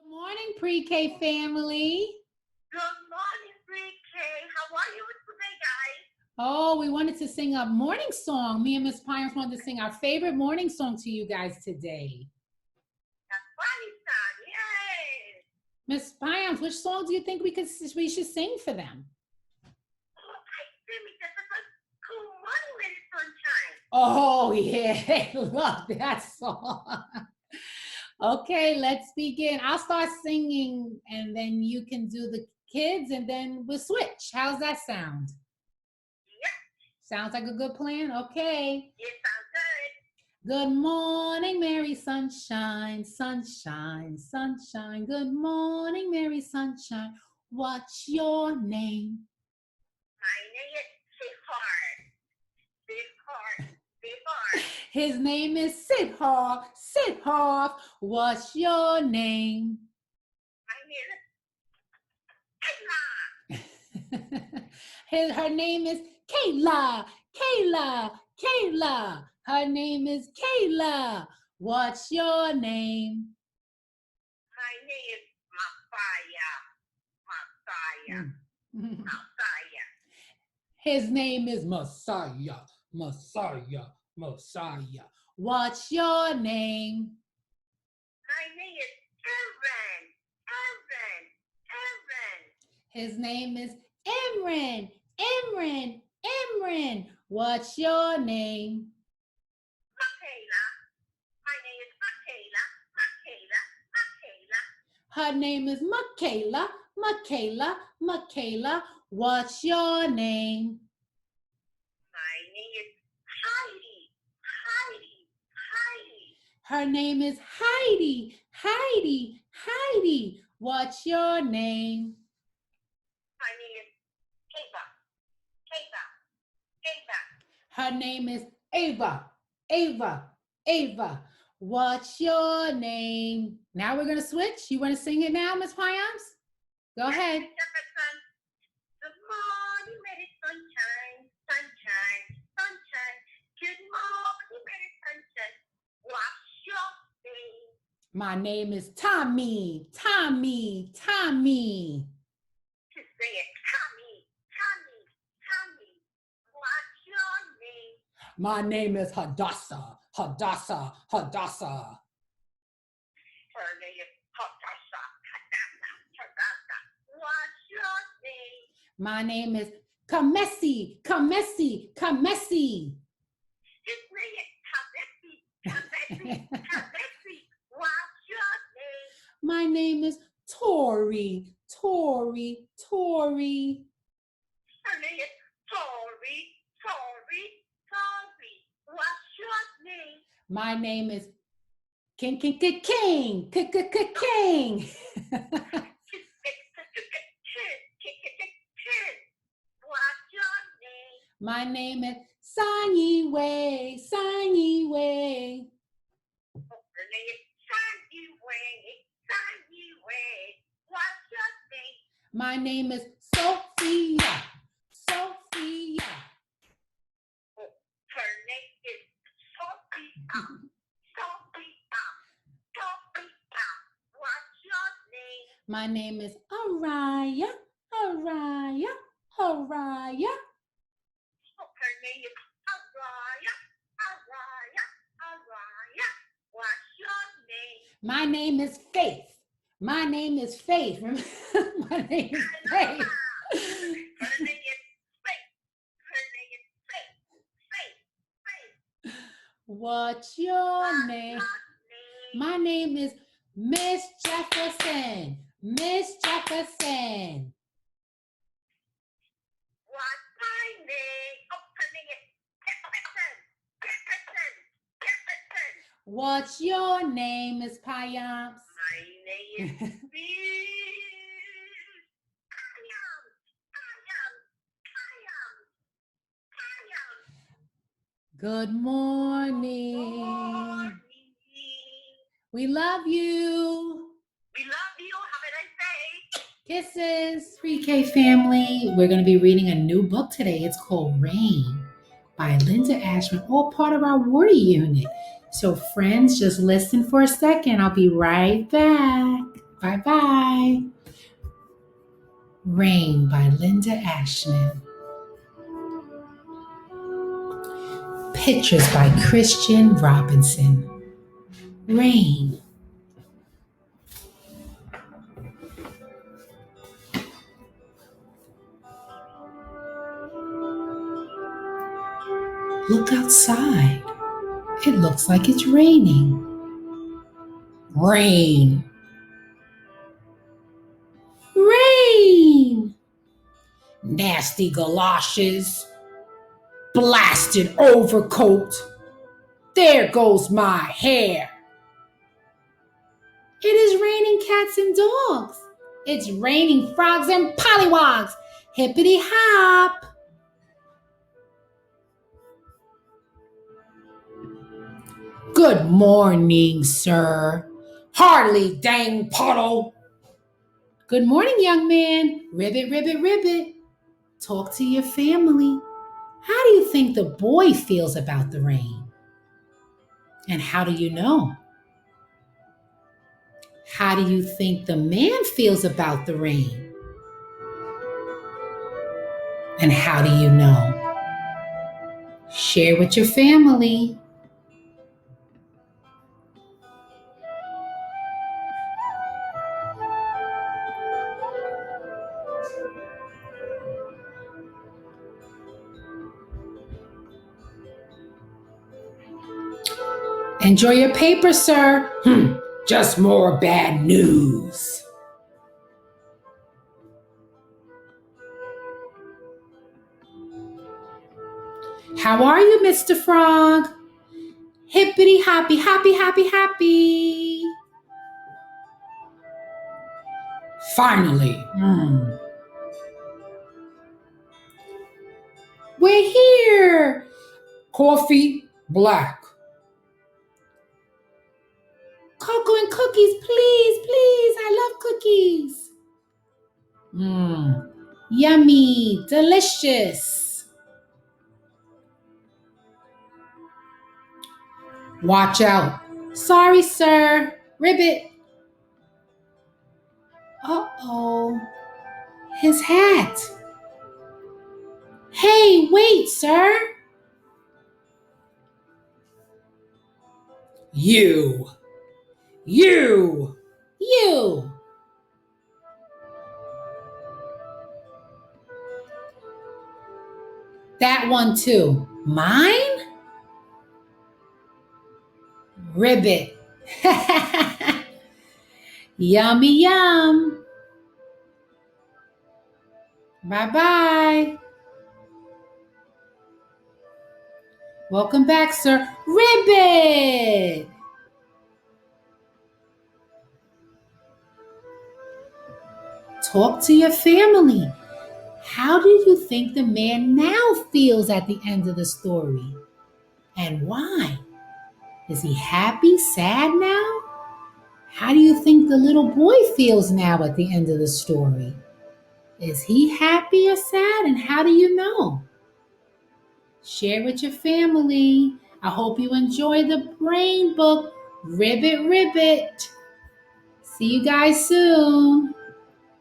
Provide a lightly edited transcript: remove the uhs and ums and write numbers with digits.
Morning, pre-K family. Good morning, pre-K. How are you today, guys? Oh, we wanted to sing a morning song. Me and Miss Pines wanted to sing our favorite morning song to you guys today. That's funny time. Yay! Miss Pines, which song do you think we should sing for them? Oh, I see me. This is a good morning, lady sunshine. Oh, yeah, love that song. Okay, let's begin. I'll start singing and then you can do the kids and then we'll switch. How's that sound? Yep. Sounds like a good plan? Okay. It sounds good. Good morning, Mary Sunshine, sunshine, sunshine. Good morning, Mary Sunshine. What's your name? My name is Sweetheart. Sweetheart. Sweetheart. His name is Sidharth. Sidharth, what's your name? My name is Kayla. Her name is Kayla. Kayla. Kayla. Her name is Kayla. What's your name? My name is Messiah. Messiah. Messiah. His name is Messiah. Messiah. Messiah. What's your name? My name is Evan. Evan. Evan. His name is Imran. Imran. Imran. What's your name? Michaela. My name is Michaela. Michaela. Michaela. Her name is Michaela. Michaela. Michaela. What's your name? My name is Heidi. Heidi. Heidi. Her name is Heidi. Heidi. Heidi. What's your name? My name is Ava. Ava. Ava. Her name is Ava. Ava. Ava. What's your name? Now we're going to switch. You want to sing it now, Miss Piams? Go ahead. Good morning, Mary Sunshine. Sunshine. Sunshine. Good morning, Mary Sunshine. What's your name? My name is Tommy. Tommy. Tommy. Just say it. Tommy. Tommy. Tommy. What's your name? My name is Hadassah. Hadassah. Hadassah. Her name is Hadassah. Hadassah. What's your name? My name is Kamesi. Kamesi. Kamesi. Just say it. Kamesi. Kamesi. Kamesi. What's your name? My name is Tori. Tori. Tori. Her name is Tori. Tori. Tori. What's your name? My name is King. King. King. King. King. King. King. What's your name? My name is Sanyi Wei. Sanyi Wei. Her name is Sandy Way. Sandy Way. What's your name? My name is Sophia. Sophia. Her name is Sophia. Sophia. Sophia. What's your name? My name is Araya. Araya. Araya. Her name is Araya. Araya. Araya. What's your name? My name is Faith. My name is Faith. My name is Faith. Her name is Faith. Her name is Faith. Faith. Faith. What's your What's name? your name? My name is Miss Jefferson. Miss Jefferson. What's my name? Oh, her name is Jefferson. Jefferson. Jefferson. What's your name, Miss Payams? My name is Good morning. We love you. We love you. Have a nice day. Kisses. Pre-K family, we're going to be reading a new book today. It's called Rain by Linda Ashman, all part of our water unit. So friends, just listen for a second. I'll be right back. Bye-bye. Rain by Linda Ashman. Pictures by Christian Robinson. Rain. Look outside. It looks like it's raining. Rain. Rain. Nasty galoshes. Blasted overcoat. There goes my hair. It is raining cats and dogs. It's raining frogs and pollywogs. Hippity hop. Good morning, sir. Hardly dang puddle. Good morning, young man. Ribbit, ribbit, ribbit. Talk to your family. How do you think the boy feels about the rain? And how do you know? How do you think the man feels about the rain? And how do you know? Share with your family. Enjoy your paper, sir. Just more bad news. How are you, Mr. Frog? Hippity hoppy, happy, happy, happy. Finally. We're here. Coffee, black. Cocoa and cookies, please, please. I love cookies. Yummy, delicious. Watch out. Sorry, sir. Ribbit. Uh-oh. His hat. Hey, wait, sir. You. That one too. Mine? Ribbit. Yummy yum. Bye-bye. Welcome back, sir. Ribbit. Talk to your family. How do you think the man now feels at the end of the story? And why? Is he happy, sad now? How do you think the little boy feels now at the end of the story? Is he happy or sad? And how do you know? Share with your family. I hope you enjoy the brain book. Ribbit, ribbit. See you guys soon.